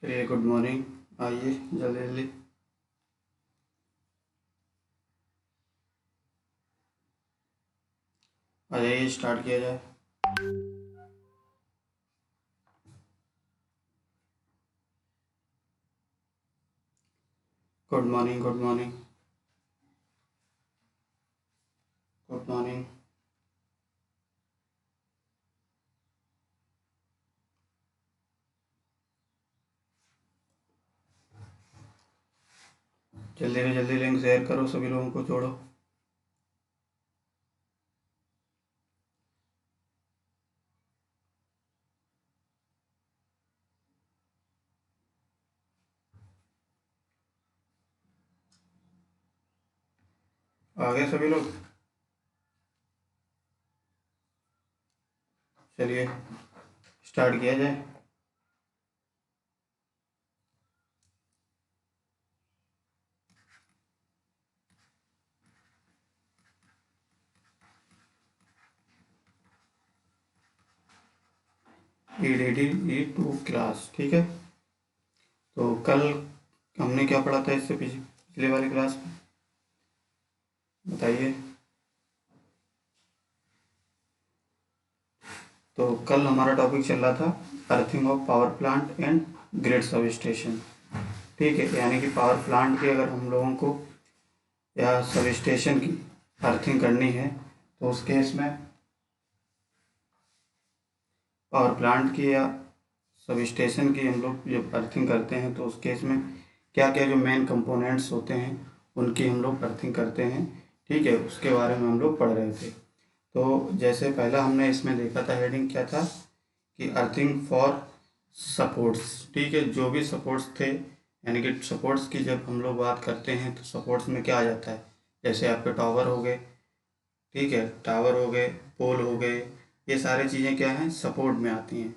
चलिए, good morning. आइए जल्दी जल्दी। आ जाइए, स्टार्ट किया जाए। Good morning, good morning, good morning. जल्दी से जल्दी लिंक शेयर करो, सभी लोगों को जोड़ो। आ गए सभी लोग? चलिए, स्टार्ट किया जाए। EDD-E2 क्लास, ठीक है। तो कल हमने क्या पढ़ा था इससे पिछले वाली क्लास में, बताइए। तो कल हमारा टॉपिक चल रहा था earthing of power plant and grid sub station, ठीक है। यानी कि पावर प्लांट की अगर हम लोगों को या सब स्टेशन की अर्थिंग करनी है तो उस केस में पावर प्लांट की या सब स्टेशन की हम लोग जब अर्थिंग करते हैं तो उस केस में क्या क्या जो मेन कंपोनेंट्स होते हैं उनकी हम लोग अर्थिंग करते हैं, ठीक है। उसके बारे में हम लोग पढ़ रहे थे। तो जैसे पहला हमने इसमें देखा था, हेडिंग क्या था कि अर्थिंग फॉर सपोर्ट्स, ठीक है। जो भी सपोर्ट्स थे, यानी कि सपोर्ट्स की जब हम लोग बात करते हैं तो सपोर्ट्स में क्या आ जाता है, जैसे आपके टावर हो गए, ठीक है, टावर हो गए, पोल हो गए, ये सारी चीज़ें क्या हैं, सपोर्ट में आती हैं।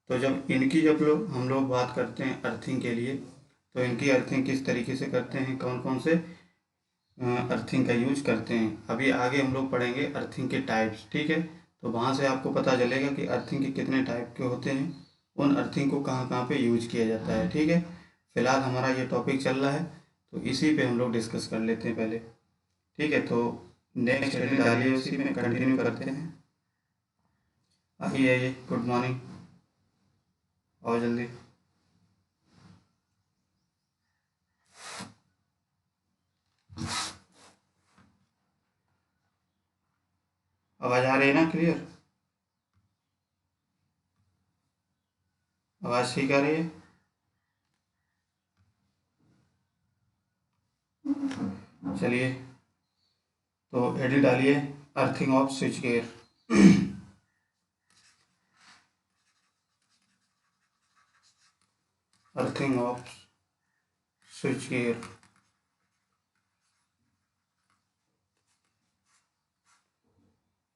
तो जब इनकी जब हम लोग बात करते हैं अर्थिंग के लिए, तो इनकी अर्थिंग किस तरीके से करते हैं, कौन कौन से अर्थिंग का यूज करते हैं, अभी आगे हम लोग पढ़ेंगे अर्थिंग के टाइप्स, ठीक है। तो वहाँ से आपको पता चलेगा कि अर्थिंग के कितने टाइप के होते हैं, उन अर्थिंग को कहाँ कहाँ पे यूज किया जाता है, ठीक है। फिलहाल हमारा ये टॉपिक चल रहा है तो इसी पे हम लोग डिस्कस कर लेते हैं पहले, ठीक है। तो नेक्स्ट हेडिंग डालिए, उसी में कंटिन्यू करते हैं। आइए आइए, गुड मॉर्निंग, और जल्दी। आवाज़ आ रही है ना, क्लियर? आवाज़ ठीक आ रही है? चलिए, तो हेडिंग डालिए earthing off switch gear. Earthing off switch gear,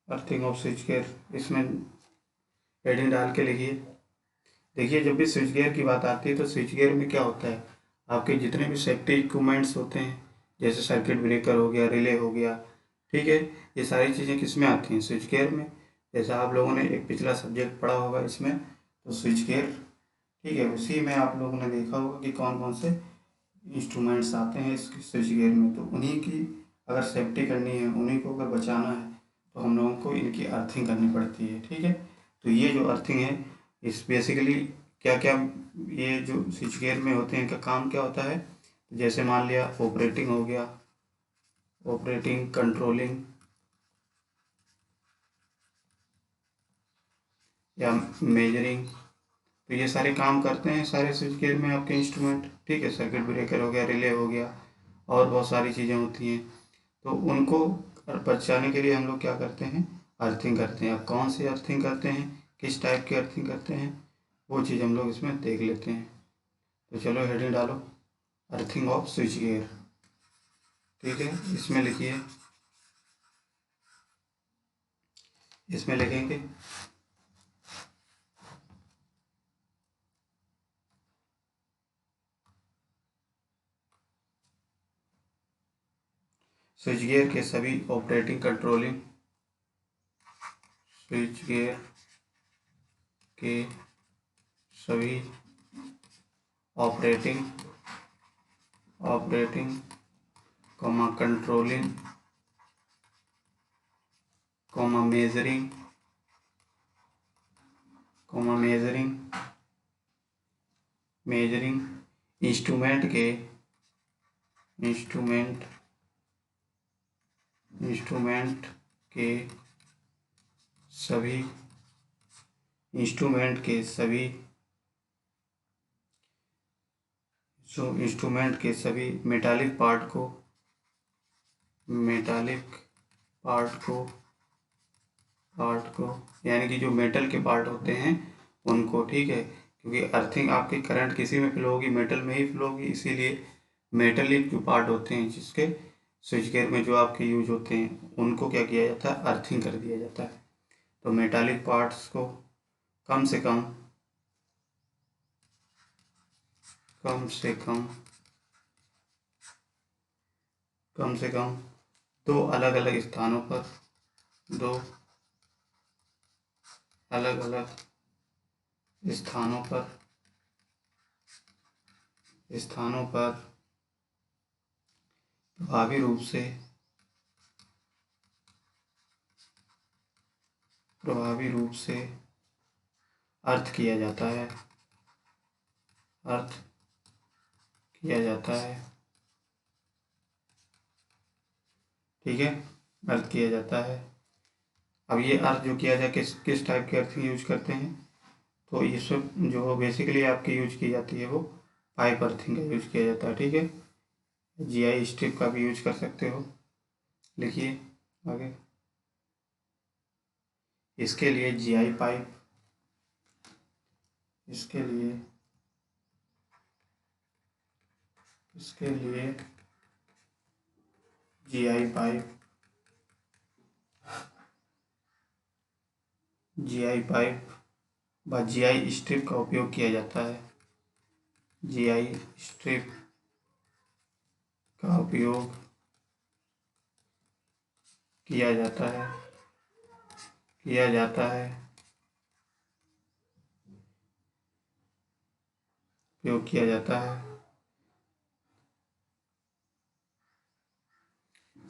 earthing off switch gear, इसमें हेडिंग डाल के लिखिए। देखिए, जब भी स्विच गियर की बात आती है तो स्विच गियर में क्या होता है, आपके जितने भी सेफ्टी इक्विपमेंट्स होते हैं, जैसे सर्किट ब्रेकर हो गया, रिले हो गया, ठीक है, ये सारी चीज़ें किस में आती हैं, स्विच गियर में। जैसा आप लोगों ने एक पिछला सब्जेक्ट पढ़ा होगा इसमें, तो स्विच गियर, ठीक है, उसी में आप लोगों ने देखा होगा कि कौन कौन से इंस्ट्रूमेंट्स आते हैं इस स्विच गियर में। तो उन्हीं की अगर सेफ्टी करनी है, उन्हीं को अगर बचाना है, तो हम लोगों को इनकी अर्थिंग करनी पड़ती है, ठीक है। तो ये जो अर्थिंग है, इस बेसिकली क्या क्या, ये जो स्विच गियर में होते हैं, इनका काम क्या होता है, जैसे मान लिया ऑपरेटिंग हो गया, ऑपरेटिंग, कंट्रोलिंग या मेजरिंग, तो ये सारे काम करते हैं सारे स्विच गियर में आपके इंस्ट्रूमेंट, ठीक है। सर्किट ब्रेकर हो गया, रिले हो गया, और बहुत सारी चीज़ें होती हैं। तो उनको बचाने के लिए हम लोग क्या करते हैं, अर्थिंग करते हैं। अब कौन सी अर्थिंग करते हैं, किस टाइप की अर्थिंग करते हैं, वो चीज़ हम लोग इसमें देख लेते हैं। तो चलो हेडिंग डालो, अर्थिंग ऑफ स्विच गियर, ठीक है। इसमें लिखिए, इसमें लिखेंगे स्विच गियर के सभी ऑपरेटिंग, कंट्रोलिंग, स्विच गियर के सभी operating operating comma controlling comma measuring measuring instrument के सभी इंस्ट्रूमेंट के सभी मेटालिक पार्ट को यानी कि जो मेटल के पार्ट होते हैं उनको, ठीक है, क्योंकि अर्थिंग आपकी करंट किसी में फ्लो होगी, मेटल में ही फ्लो होगी, इसीलिए मेटलिक जो पार्ट होते हैं जिसके स्विच गेयर में जो आपके यूज होते हैं उनको क्या किया जाता है, अर्थिंग कर दिया जाता है। तो मेटालिक पार्ट्स को कम से कम दो अलग अलग स्थानों पर प्रभावी रूप से अर्थ किया जाता है ठीक है, अर्थ किया जाता है। अब ये अर्थ जो किया जाए किस टाइप के अर्थिंग यूज करते हैं, तो ये सब जो बेसिकली आपकी यूज की जाती है वो पाइप अर्थिंग का यूज किया जाता है, ठीक है। जीआई स्ट्रिप का भी यूज कर सकते हो। लिखिए आगे, इसके लिए जीआई पाइप जीआई पाइप व जीआई स्ट्रिप का उपयोग किया जाता है। जीआई स्ट्रिप का उपयोग किया जाता है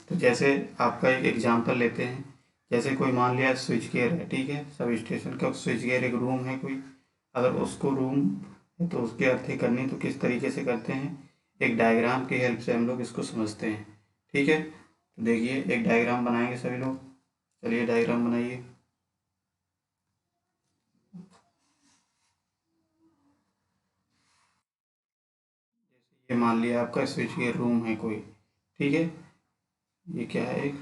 तो जैसे आपका एक एग्जांपल लेते हैं। जैसे कोई मान लिया स्विच गियर है, ठीक है, सब स्टेशन का स्विच गियर एक रूम है कोई, अगर उसको रूम है तो उसकी अर्थिंग करनी तो किस तरीके से करते हैं, एक डायग्राम की हेल्प से हम लोग इसको समझते हैं, ठीक है। तो देखिए एक डायग्राम बनाएंगे सभी लोग, चलिए डायग्राम बनाइए। ये मान लिया आपका स्विच गियर रूम है कोई, ठीक है, ये क्या है, एक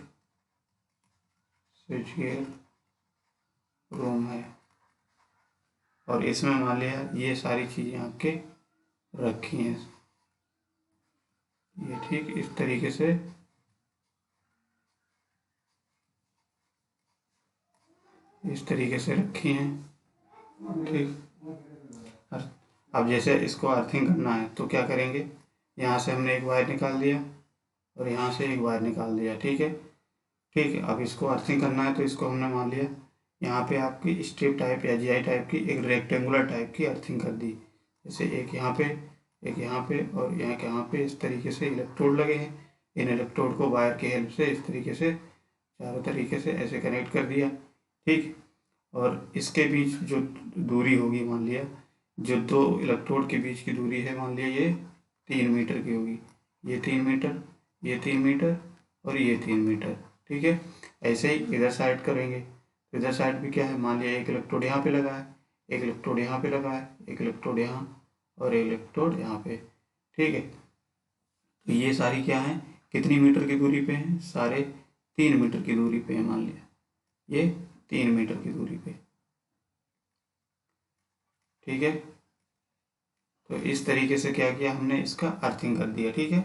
स्विच गियर रूम है और इसमें मान लिया ये सारी चीज़ें आपके रखी हैं, ये ठीक इस तरीके से रखी हैं, ठीक। अब जैसे इसको अर्थिंग करना है तो क्या करेंगे, यहाँ से हमने एक वायर निकाल दिया और यहाँ से एक वायर निकाल दिया, ठीक है। अब इसको अर्थिंग करना है तो इसको हमने मान लिया यहाँ पे आपकी स्ट्रिप टाइप या जीआई टाइप की एक रेक्टेंगुलर टाइप की अर्थिंग कर दी, जैसे एक यहाँ पे और यहाँ पे इस तरीके से इलेक्ट्रोड लगे हैं, इन इलेक्ट्रोड को वायर की हेल्प से इस तरीके से चारों तरीके से ऐसे कनेक्ट कर दिया, ठीक। और इसके बीच जो दूरी होगी, मान लिया जो दो इलेक्ट्रोड के बीच की दूरी है, मान लिया ये 3 मीटर की होगी, ये 3 मीटर, ये 3 मीटर और ये 3 मीटर, ठीक है। ऐसे ही इधर साइड करेंगे तो इधर साइड भी क्या है, मान लिया एक इलेक्ट्रोड यहाँ पे लगा है, एक इलेक्ट्रोड यहाँ पे लगा है, एक इलेक्ट्रोड यहाँ और एक इलेक्ट्रोड यहाँ पे, ठीक है। तो ये सारी क्या है, कितनी मीटर की दूरी पे हैं, सारे 3 मीटर की दूरी पे है, मान लिया ये 3 मीटर की दूरी पे, ठीक है। तो इस तरीके से क्या किया हमने, इसका अर्थिंग कर दिया, ठीक है।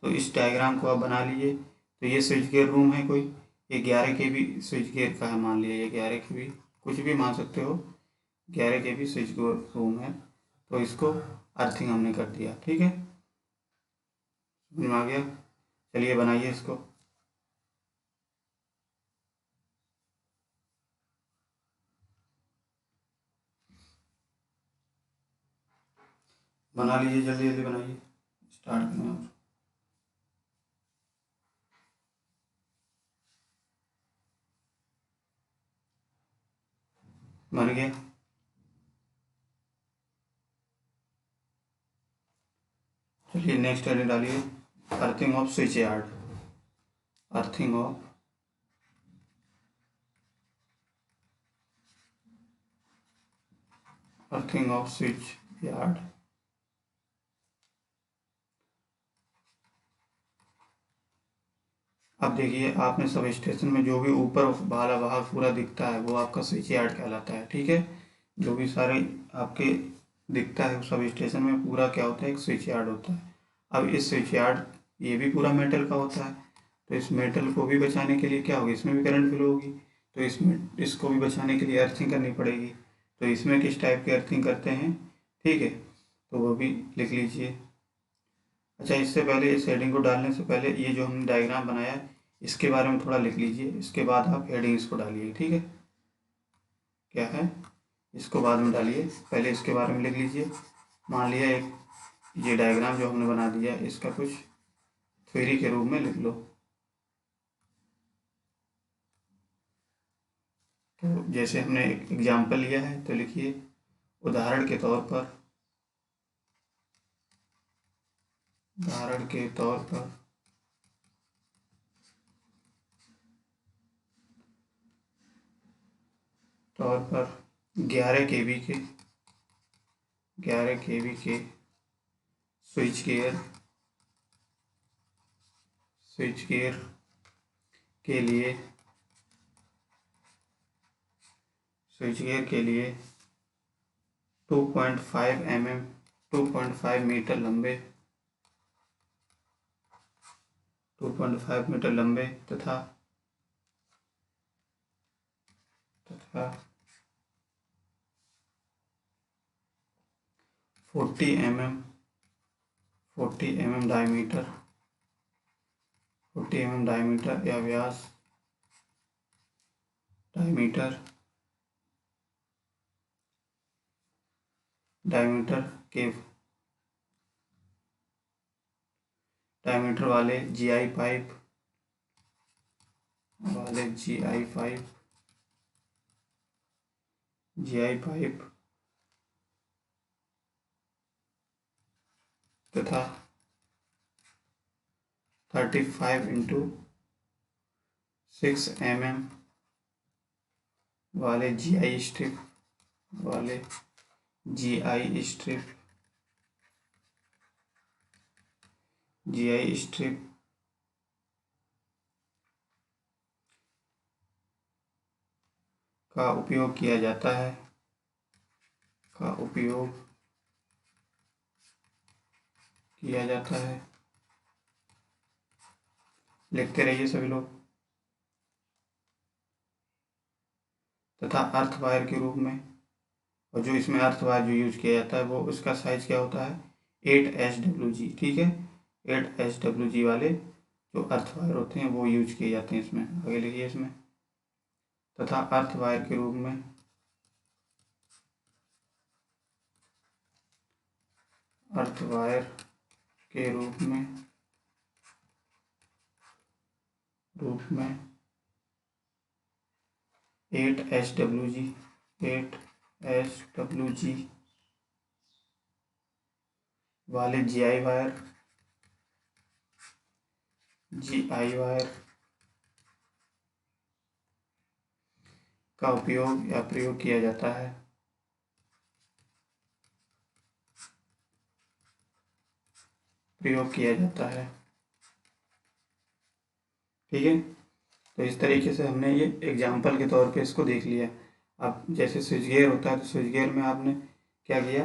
तो इस डायग्राम को आप बना लीजिए। तो ये स्विच गियर रूम है कोई, ये 11 के भी स्विच गियर का है, मान लिया ये 11 के भी, कुछ भी मान सकते हो, 11 के भी स्विच गियर रूम है, तो इसको अर्थिंग हमने कर दिया, ठीक है, समझ में आ गया। चलिए बनाइए इसको। बना लीजिए, जल्दी जल्दी बनाइए, स्टार्ट करें आप। बन गया। चलिए नेक्स्ट हेडिंग डालिए, earthing off switch yard. Earthing of earthing off switch yard. अब देखिए, आपने सब स्टेशन में जो भी ऊपर वाला भाग पूरा दिखता है वो आपका स्विच यार्ड कहलाता है, ठीक है। जो भी सारे आपके दिखता है सब स्टेशन में पूरा क्या होता है, एक स्विच यार्ड होता है। अब इस स्विच यार्ड, ये भी पूरा मेटल का होता है, तो इस मेटल को भी बचाने के लिए क्या होगी, इसमें भी करंट फ्लो होगी, तो इसमें इसको भी बचाने के लिए अर्थिंग करनी पड़ेगी। तो इसमें किस टाइप की अर्थिंग करते हैं, ठीक है, तो वो भी लिख लीजिए। अच्छा, इससे पहले इस हेडिंग को डालने से पहले ये जो हमने डायग्राम बनाया है इसके बारे में थोड़ा लिख लीजिए, इसके बाद आप हेडिंग इसको डालिए, ठीक है। क्या है, इसको बाद में डालिए, पहले इसके बारे में लिख लीजिए। मान लिया एक ये डायग्राम जो हमने बना दिया इसका कुछ थ्योरी के रूप में लिख लो। तो जैसे हमने एक एग्जाम्पल लिया है तो लिखिए, उदाहरण के तौर पर, उदाहरण के तौर पर 11 kV के 11 kV के स्विच गियर के लिए स्विच गियर के लिए 2.5 mm 2.5 मीटर लंबे 2.5 मीटर लंबे तथा 40 mm डायमीटर या व्यास डायमीटर के डायमीटर वाले जीआई पाइप तथा 35x6 mm वाले जीआई स्ट्रिप का उपयोग किया जाता है। लिखते रहिए सभी लोग। तथा अर्थ वायर के रूप में, और जो इसमें अर्थ वायर जो यूज किया जाता है वो उसका साइज क्या होता है, 8 SWG, ठीक है। 8 SWG वाले जो अर्थ वायर होते हैं वो यूज किए जाते हैं इसमें। आगे लिखिए इसमें, तथा अर्थ वायर के रूप में अर्थ वायर के रूप में 8 SWG वाले जीआई वायर का उपयोग या प्रयोग किया जाता है। ठीक है, तो इस तरीके से हमने ये एग्जाम्पल के तौर पे इसको देख लिया। अब जैसे स्विच गियर होता है तो स्विच गियर में आपने क्या किया,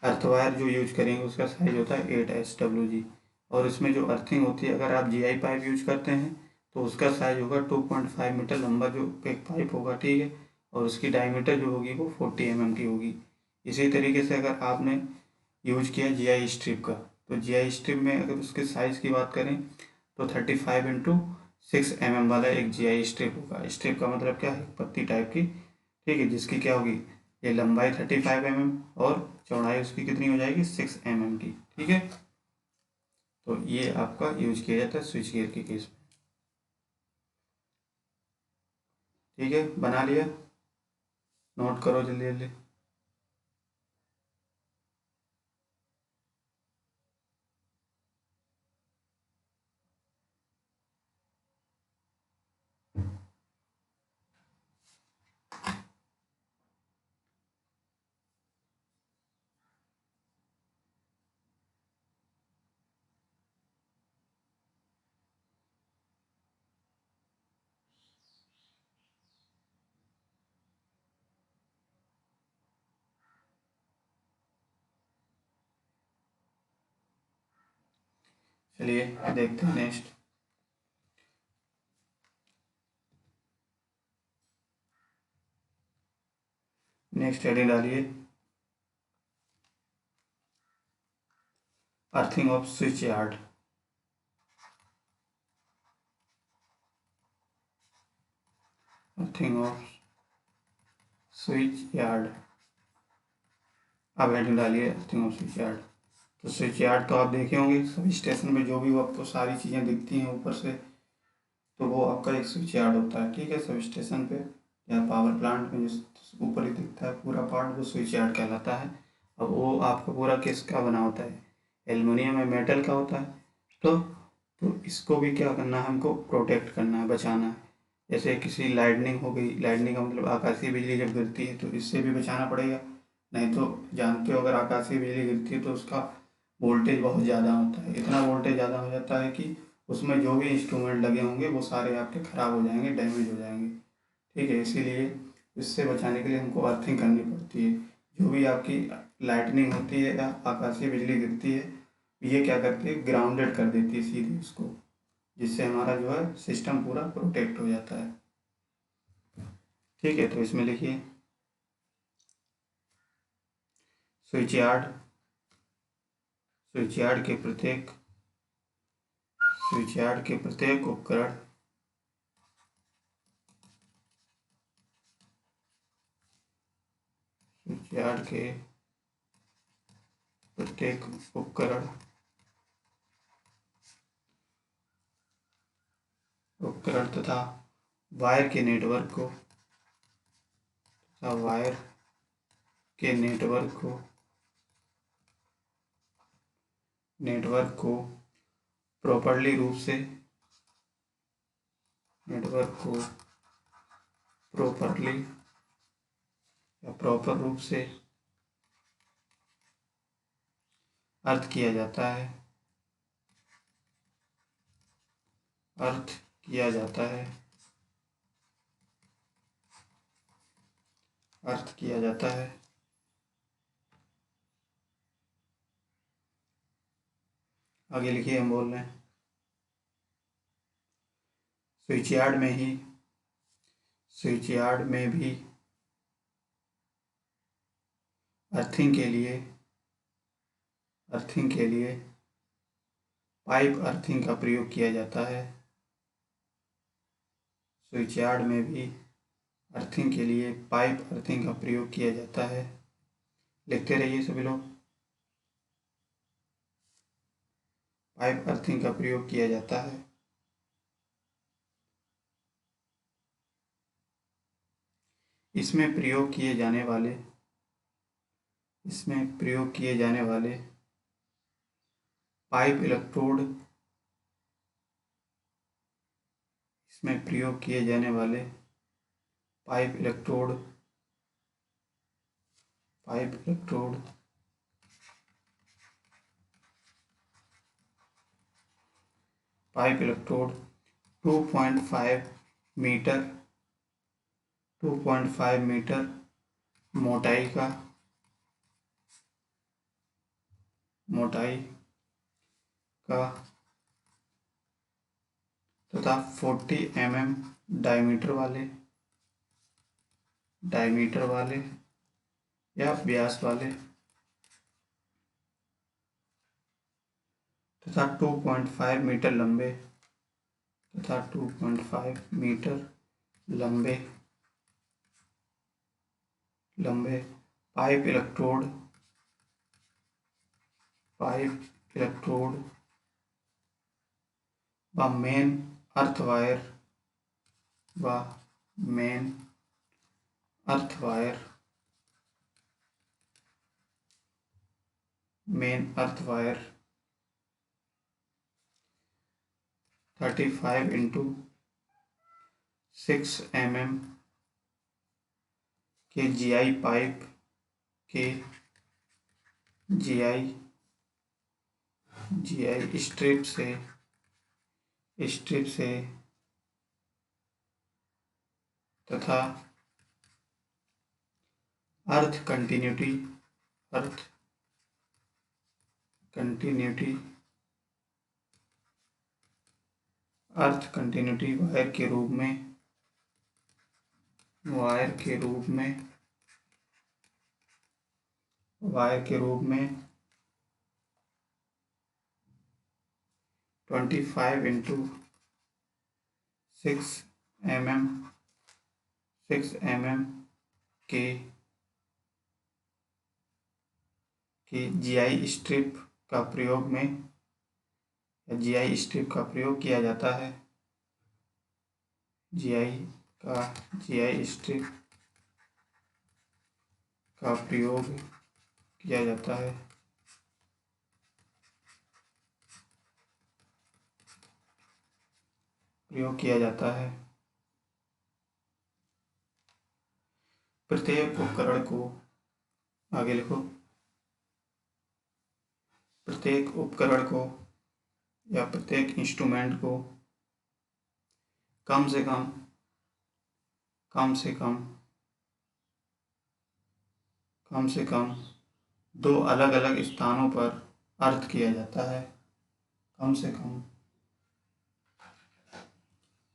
अर्थ वायर जो यूज करेंगे उसका साइज होता है 8 SWG, और इसमें जो अर्थिंग होती है अगर आप जीआई पाइप यूज करते हैं तो उसका साइज होगा 2.5 मीटर लंबा जो एक पाइप होगा, ठीक है, और उसकी डायमीटर जो होगी वो 40 mm की होगी। इसी तरीके से अगर आपने यूज किया जीआई स्ट्रिप का, तो जीआई स्ट्रिप में अगर उसके साइज़ की बात करें तो 35x6 mm वाला एक जीआई स्ट्रिप होगा। स्ट्रिप का मतलब क्या है, पत्ती टाइप की, ठीक है, जिसकी क्या होगी ये लंबाई 35 mm और चौड़ाई उसकी कितनी हो जाएगी 6 mm की। ठीक है, तो ये आपका यूज किया जाता है स्विच गियर के केस में। ठीक है, बना लिया, नोट करो जल्दी जल्दी। चलिए देखते हैं नेक्स्ट। नेक्स्ट हेडिंग डालिए, earthing off switch yard. Earthing off switch yard. अब हेडिंग डालिए अर्थिंग ऑफ स्विच यार्ड। तो स्विच यार्ड तो आप देखे होंगे सभी स्टेशन में, जो भी आपको सारी चीज़ें दिखती हैं ऊपर से, तो वो आपका एक स्विच यार्ड होता है। ठीक है, सब स्टेशन पे या पावर प्लांट में जो ऊपर ही दिखता है पूरा पार्ट, वो स्विच यार्ड कहलाता है। अब वो आपका पूरा किसका बना होता है, एल्युमिनियम या मेटल का होता है। तो इसको भी क्या करना है, हमको प्रोटेक्ट करना है, बचाना है। जैसे किसी लाइटनिंग हो गई, लाइटनिंग का मतलब आकाशीय बिजली जब गिरती है तो इससे भी बचाना पड़ेगा। नहीं तो जानते हो अगर आकाशीय बिजली गिरती है तो उसका वोल्टेज बहुत ज़्यादा होता है, इतना वोल्टेज ज़्यादा हो जाता है कि उसमें जो भी इंस्ट्रूमेंट लगे होंगे वो सारे आपके ख़राब हो जाएंगे, डैमेज हो जाएंगे। ठीक है, इसीलिए इससे बचाने के लिए हमको अर्थिंग करनी पड़ती है। जो भी आपकी लाइटनिंग होती है या आकाशीय बिजली गिरती है, ये क्या करती है, ग्राउंडेड कर देती है सीधे उसको, जिससे हमारा जो है सिस्टम पूरा प्रोटेक्ट हो जाता है। ठीक है, तो इसमें लिखिए स्विच यार्ड। स्विच यार्ड के प्रत्येक स्विच यार्ड के प्रत्येक उपकरण स्विच यार्ड के प्रत्येक उपकरण तथा वायर के नेटवर्क को नेटवर्क को प्रॉपरली रूप से प्रॉपर रूप से अर्थ किया जाता है अर्थ किया जाता है अर्थ किया जाता है। आगे लिखिए, हम बोल रहे हैं स्विच यार्ड में भी अर्थिंग के लिए पाइप अर्थिंग का प्रयोग किया जाता है। स्विच यार्ड में भी अर्थिंग के लिए पाइप अर्थिंग का प्रयोग किया जाता है। लिखते रहिए सभी लोग, पाइप अर्थिंग का प्रयोग किया जाता है। इसमें प्रयोग किए जाने वाले पाइप इलेक्ट्रोड इसमें प्रयोग किए जाने वाले pipe electrode pipe electrode 2.5 metre 2.5 metre मोटाई का तथा 40 mm डायमीटर वाले या व्यास वाले तथा 2.5 मीटर लंबे पाइप इलेक्ट्रोड व main earth wire 35x6 mm के GI पाइप के GI स्ट्रिप से तथा अर्थ कंटिन्यूटी वायर के रूप में 25x6 mm के GI स्ट्रिप का प्रयोग किया जाता है। GI स्ट्रिप का प्रयोग किया जाता है। प्रत्येक उपकरण को आगे लिखो। प्रत्येक उपकरण को या प्रत्येक इंस्ट्रूमेंट को कम से कम 2 अलग अलग स्थानों पर अर्थ किया जाता है। कम से कम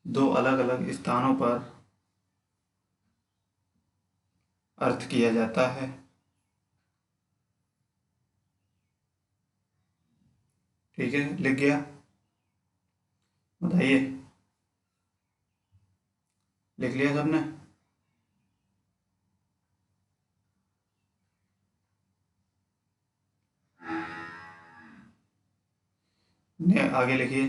2 अलग अलग स्थानों पर अर्थ किया जाता है। ठीक है, लिख गया? बताइए, लिख लिया सबने? आगे लिखिए।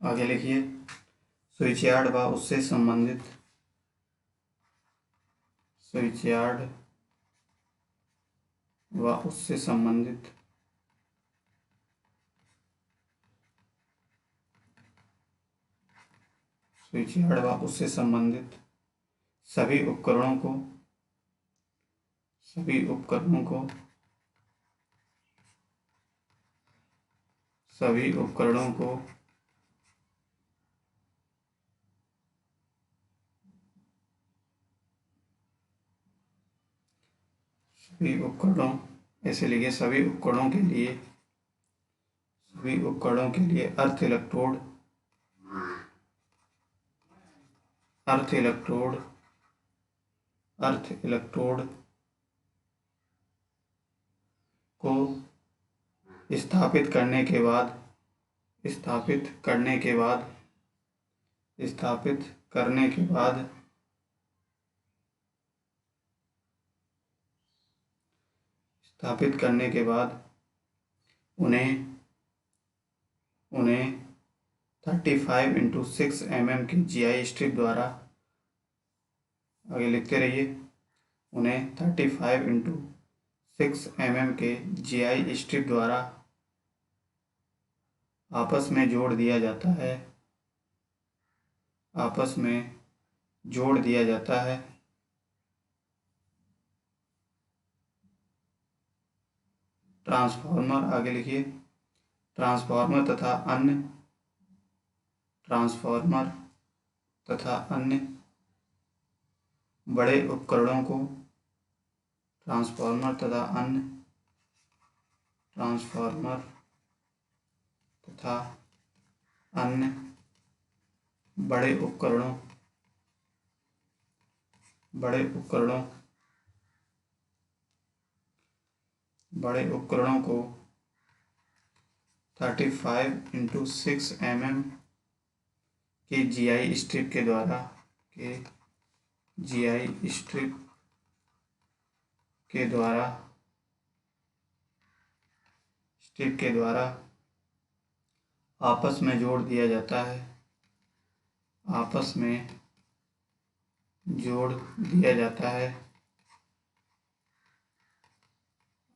आगे लिखिए। स्विच यार्ड व उससे संबंधित स्विच यार्ड व उससे संबंधित सभी उपकरणों को ऐसे लिखिए। सभी उपकरणों के लिए अर्थ इलेक्ट्रोड को स्थापित करने के बाद उन्हें 35x6 mm की GI स्ट्रिप द्वारा, आगे लिखते रहिए, उन्हें 35x6 6 mm के GI स्ट्रिप द्वारा आपस में जोड़ दिया जाता है, आपस में जोड़ दिया जाता है। ट्रांसफार्मर, आगे लिखिए, ट्रांसफार्मर तथा अन्य ट्रांसफार्मर तथा अन्य बड़े उपकरणों को ट्रांसफार्मर तथा अन्य ट्रांसफार्मर तथा अन्य बड़े उपकरणों बड़े उपकरणों बड़े उपकरणों को 35x6 mm के GI स्ट्रिप के द्वारा GI स्ट्रिप के द्वारा आपस में जोड़ दिया जाता है, आपस में जोड़ दिया जाता है,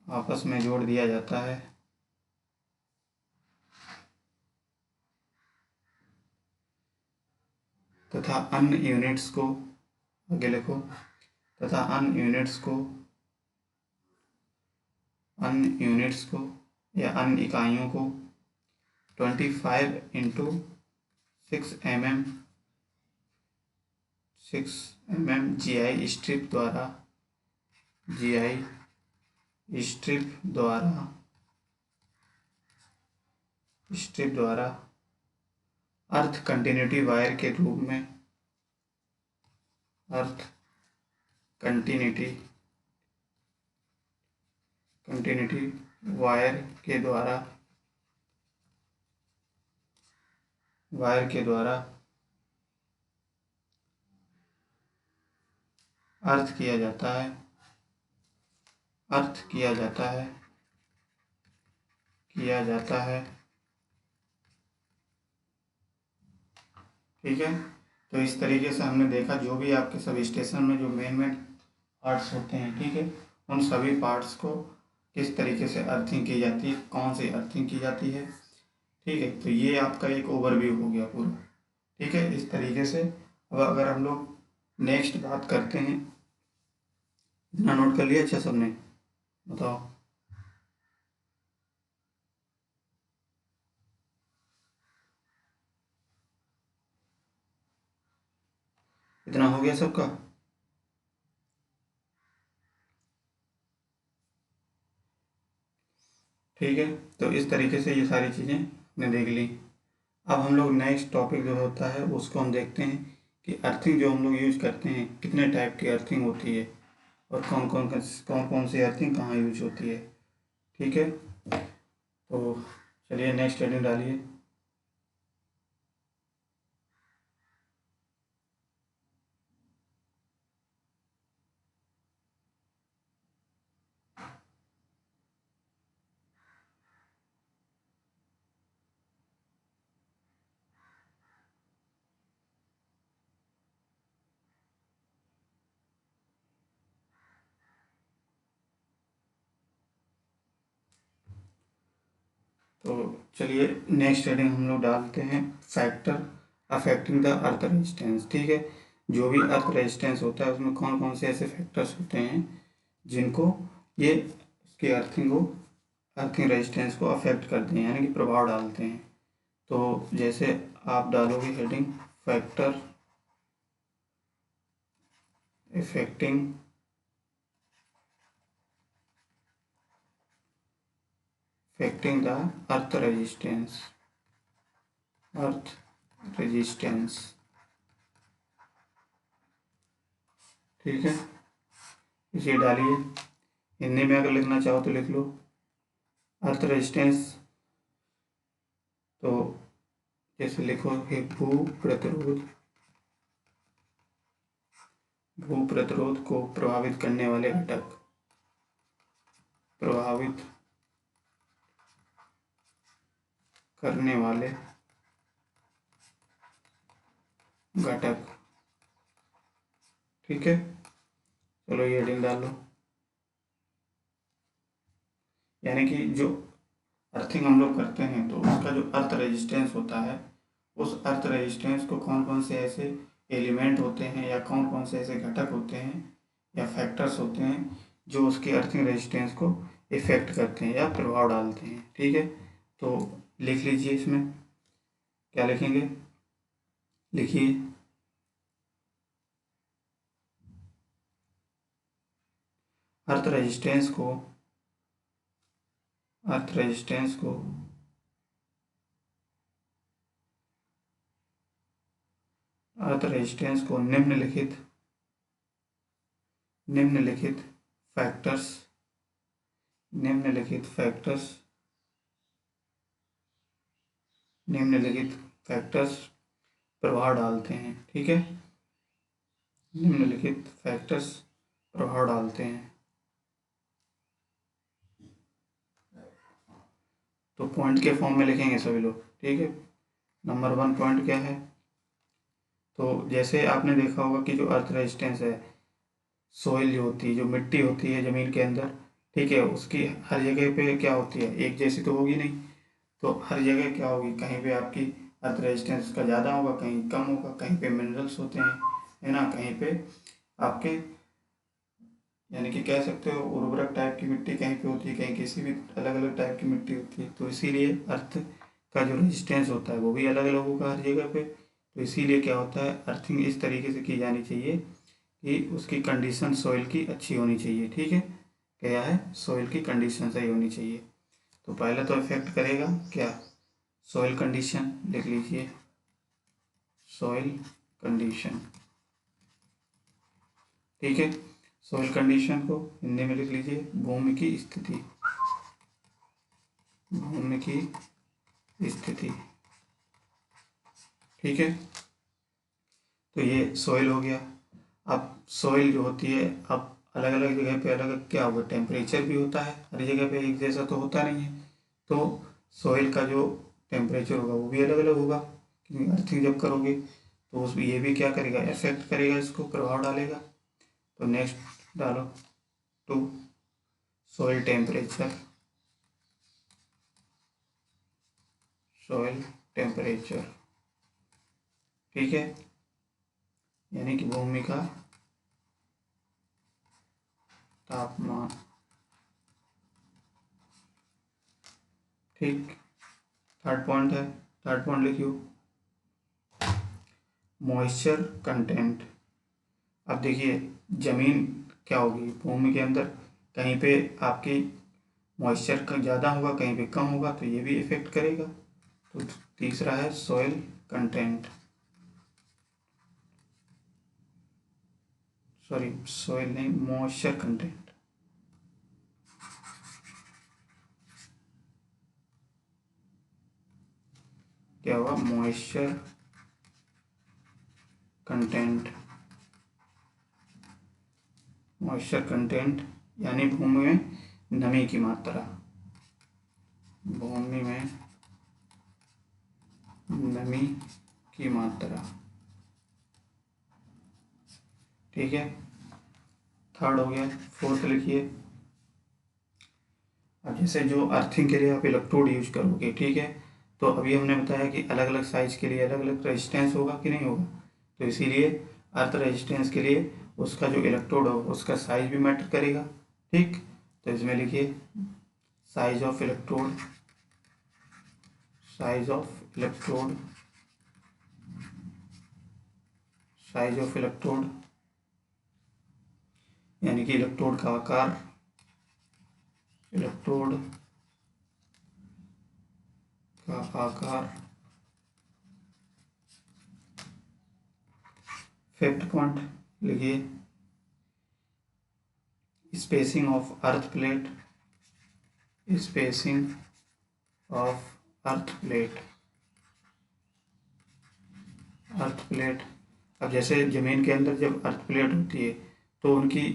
आपस में जोड़ दिया जाता है तथा अन्य यूनिट्स को, आगे लिखो, तथा अन्य यूनिट्स को या अन्य इकाइयों को 25x6 mm GI स्ट्रिप द्वारा अर्थ कंटिन्यूटी वायर के रूप में कंटिन्यूटी वायर के द्वारा अर्थ किया जाता है। ठीक है, तो इस तरीके से हमने देखा जो भी आपके सब स्टेशन में जो मेन पार्ट्स होते हैं, ठीक है, उन सभी पार्ट्स को किस तरीके से अर्थिंग की जाती है, कौन सी अर्थिंग की जाती है। ठीक है, तो ये आपका एक ओवरव्यू हो गया पूरा। ठीक है, इस तरीके से अब अगर हम लोग नेक्स्ट बात करते हैं, इतना नोट कर लिया अच्छा सबने, बताओ। इतना हो गया सबका? ठीक है, तो इस तरीके से ये सारी चीज़ें हमने देख ली। अब हम लोग नेक्स्ट टॉपिक जो होता है उसको हम देखते हैं कि अर्थिंग जो हम लोग यूज करते हैं, कितने टाइप की अर्थिंग होती है और कौन कौन सी अर्थिंग कहाँ यूज होती है। ठीक है, तो चलिए नेक्स्ट हेडिंग डालिए। तो चलिए नेक्स्ट हेडिंग हम लोग डालते हैं, factor affecting the earth resistance. ठीक है, जो भी अर्थ रेजिस्टेंस होता है उसमें कौन कौन से ऐसे फैक्टर्स होते हैं जिनको ये उसकी अर्थिंग रेजिस्टेंस को अफेक्ट करते हैं, यानी कि प्रभाव डालते हैं। तो जैसे आप डालोगे heading factor affecting the earth resistance. ठीक है, इसे डालिए। हिंदी में अगर लिखना चाहो तो लिख लो अर्थ रेजिस्टेंस, तो जैसे लिखो है भू प्रतिरोध को प्रभावित करने वाले घटक, ठीक है, चलो ये हेडिंग डाल लो। यानी कि जो अर्थिंग हम लोग करते हैं तो उसका जो अर्थ रेजिस्टेंस होता है, उस अर्थ रेजिस्टेंस को कौन कौन से ऐसे एलिमेंट होते हैं या कौन कौन से ऐसे घटक होते हैं या फैक्टर्स होते हैं जो उसकी अर्थिंग रेजिस्टेंस को इफेक्ट करते हैं या प्रभाव डालते हैं। ठीक है, तो लिख लीजिए, इसमें क्या लिखेंगे, लिखिए। अर्थ रेजिस्टेंस को अर्थ रेजिस्टेंस को अर्थ रेजिस्टेंस को निम्नलिखित फैक्टर्स निम्नलिखित फैक्टर्स प्रभाव डालते हैं। ठीक है, निम्नलिखित फैक्टर्स प्रभाव डालते हैं। तो पॉइंट के फॉर्म में लिखेंगे सभी लोग। ठीक है, नंबर 1 पॉइंट क्या है, तो जैसे आपने देखा होगा कि जो अर्थ रेजिस्टेंस है, सोइल जो होती है, जो मिट्टी होती है ज़मीन के अंदर, ठीक है, उसकी हर जगह पे क्या होती है, एक जैसी तो होगी नहीं। तो हर जगह क्या होगी, कहीं पे आपकी अर्थ रेजिस्टेंस का ज़्यादा होगा, कहीं कम होगा, कहीं पे मिनरल्स होते हैं, है ना, कहीं पे आपके यानी कि कह सकते हो उर्वरक टाइप की मिट्टी कहीं पे होती है, कहीं किसी भी अलग अलग टाइप की मिट्टी होती है। तो इसीलिए अर्थ का जो रेजिस्टेंस होता है वो भी अलग अलग होगा हर जगह पे। तो इसीलिए क्या होता है, अर्थिंग इस तरीके से की जानी चाहिए कि उसकी कंडीशन सॉइल की अच्छी होनी चाहिए। ठीक है, क्या है, सॉइल की कंडीशन सही होनी चाहिए। तो पहले तो इफेक्ट करेगा क्या, सॉइल कंडीशन, लिख लीजिए सॉइल कंडीशन। ठीक है, सॉइल कंडीशन को हिंदी में लिख लीजिए भूमि की स्थिति, भूमि की स्थिति। ठीक है, तो ये सॉइल हो गया। अब सॉइल जो होती है, अब अलग अलग जगह पे अलग अलग क्या होगा, टेम्परेचर भी होता है, हर जगह पे एक जैसा तो होता नहीं है। तो सॉइल का जो टेम्परेचर होगा वो भी अलग अलग होगा, क्योंकि अर्थिंग जब करोगे तो उस ये भी क्या करेगा, इफेक्ट करेगा, इसको प्रभाव डालेगा। तो नेक्स्ट डालो 2 सॉइल टेम्परेचर, सॉइल टेम्परेचर। ठीक है, यानी कि भूमि का तापमान। ठीक, थर्ड पॉइंट है, थर्ड पॉइंट लिखियो मॉइस्चर कंटेंट। अब देखिए जमीन क्या होगी, भूमि के अंदर कहीं पे आपकी मॉइस्चर का ज़्यादा होगा, कहीं पे कम होगा, तो ये भी इफेक्ट करेगा। तो तीसरा है सॉइल कंटेंट, सॉरी सॉइल नहीं, मॉइस्चर कंटेंट। क्या होगा, मॉइस्चर कंटेंट। मॉइस्चर कंटेंट यानी भूमि में नमी की मात्रा, भूमि में नमी की मात्रा। ठीक है, थर्ड हो गया। फोर्थ लिखिए, अब जैसे जो अर्थिंग के लिए आप इलेक्ट्रोड यूज करोगे, ठीक है, तो अभी हमने बताया कि अलग अलग साइज के लिए अलग अलग रेजिस्टेंस होगा कि नहीं होगा। तो इसीलिए अर्थ रेजिस्टेंस के लिए उसका जो इलेक्ट्रोड होगा उसका साइज भी मैटर करेगा। ठीक, तो इसमें लिखिए size of electrode, size of electrode, size of electrode यानी कि इलेक्ट्रोड का आकार, इलेक्ट्रोड का आकार। फिफ्थ पॉइंट लिखिए spacing of earth plate, spacing of earth plate, earth plate. अब जैसे ज़मीन के अंदर जब अर्थ प्लेट होती है तो उनकी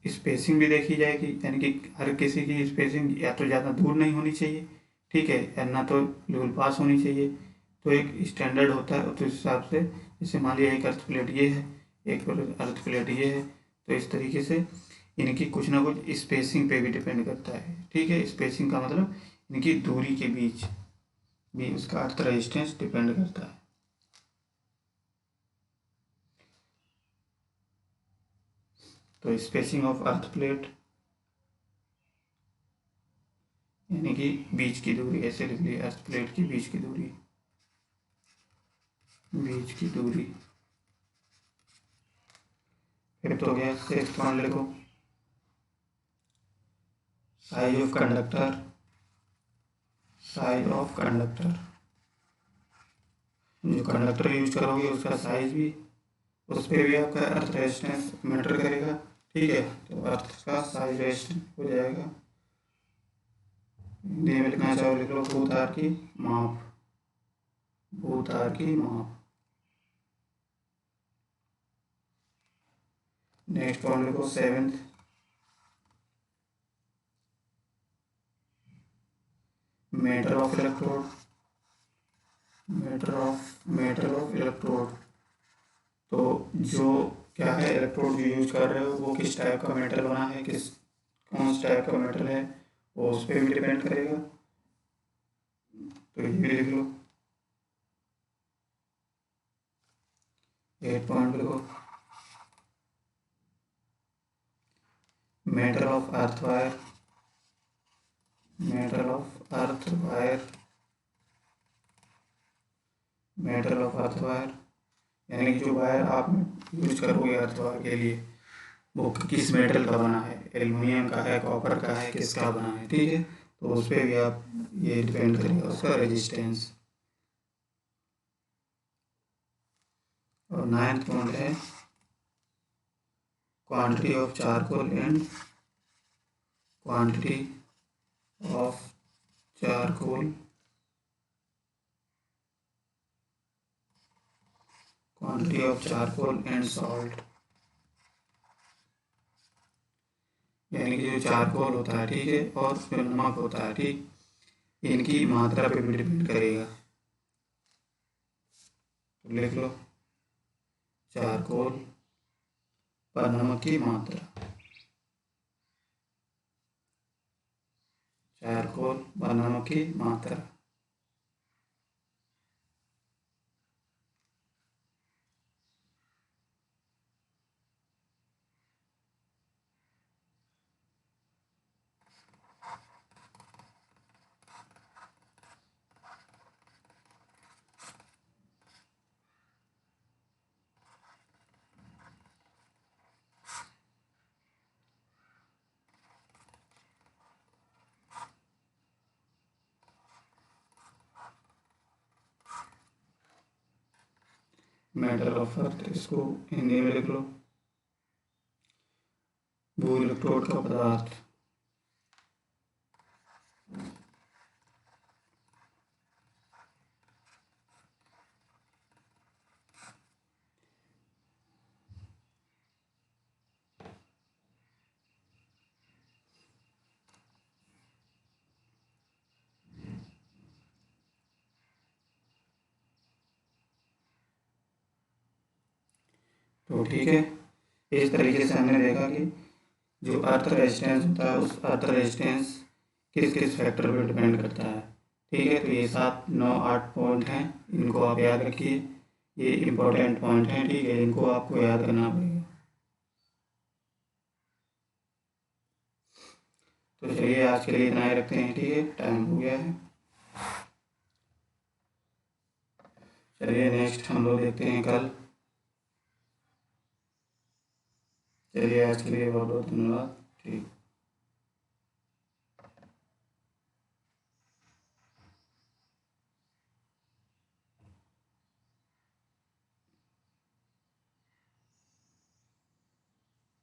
स्पेसिंग भी देखी जाएगी, यानी कि हर किसी की स्पेसिंग या तो ज़्यादा दूर नहीं होनी चाहिए, ठीक है, या ना तो बिल्कुल पास होनी चाहिए। तो एक स्टैंडर्ड होता है, तो इस हिसाब से जैसे मान लिया एक अर्थ प्लेट ये है, एक अर्थ प्लेट ये है, तो इस तरीके से इनकी कुछ ना कुछ स्पेसिंग पे भी डिपेंड करता है। ठीक। ठीक है। स्पेसिंग का मतलब इनकी दूरी के बीच भी उसका अर्थ रेजिस्टेंस डिपेंड करता है। तो स्पेसिंग ऑफ अर्थ प्लेट यानी कि बीच की दूरी, ऐसे लिख लिया, अर्थ प्लेट की बीच की दूरी, बीच की दूरी। फिर तो गया सिक्स्थ पॉइंट लिखो, size of conductor, size of conductor, जो कंडक्टर यूज करोगे उसका साइज भी, उस पर भी आपका अर्थ रेजिस्टेंस मैटर करेगा। ठीक है, तो अर्थ का साइज रेजिस्टेंस हो जाएगा। हिंदी में लिखना चाहो लिख लो, भूतार की माप, भूतार की माप। नेक्स्ट पॉइंट लिखो seventh, matter of electrode, matter of electrode. तो जो क्या है, इलेक्ट्रोड जो यूज कर रहे हो वो किस टाइप का मेटल बना है, किस कौन सा टाइप का मेटल है, वो उस पर भी डिपेंड करेगा। तो ये भी लिख लो। 8 पॉइंट लिखो, metal of earth wire, metal of earth wire, metal of earth wire यानी कि जो वायर आप यूज करोगे अर्थ वायर के लिए वो किस मेटल का बना है, एल्युमिनियम का है, कॉपर का है, किसका बना है। ठीक है, तो उस पर भी आप ये डिपेंड करेगा उसका रेजिस्टेंस। और 9th पॉइंट है quantity of charcoal and quantity of charcoal, quantity of charcoal and salt. यानी कि जो चारकोल होता है, ठीक है, और जो नमक होता है, ठीक, इनकी मात्रा पे भी डिपेंड करेगा। तो लिख लो, चारकोल पर नमक की मात्रा, चारकोल पर नमक की मात्रा। मेटल ऑफ अर्थ, इसको हिंदी में लिख लो, भू इलेक्ट्रोड का पदार्थ। तो ठीक है, इस तरीके से हमने देखा कि जो अर्थ रेजिस्टेंस होता है उस अर्थ रेजिस्टेंस किस किस फैक्टर पर डिपेंड करता है। ठीक है, तो ये 7, 9, 8 पॉइंट हैं, इनको आप याद रखिए, ये इम्पोर्टेंट पॉइंट हैं। ठीक है, इनको आपको याद करना पड़ेगा। तो चलिए आज के लिए इतना ही रखते हैं। ठीक है, टाइम हो गया है। चलिए नेक्स्ट हम लोग देखते हैं कल। चलिए आज के लिए बहुत बहुत धन्यवाद। ठीक।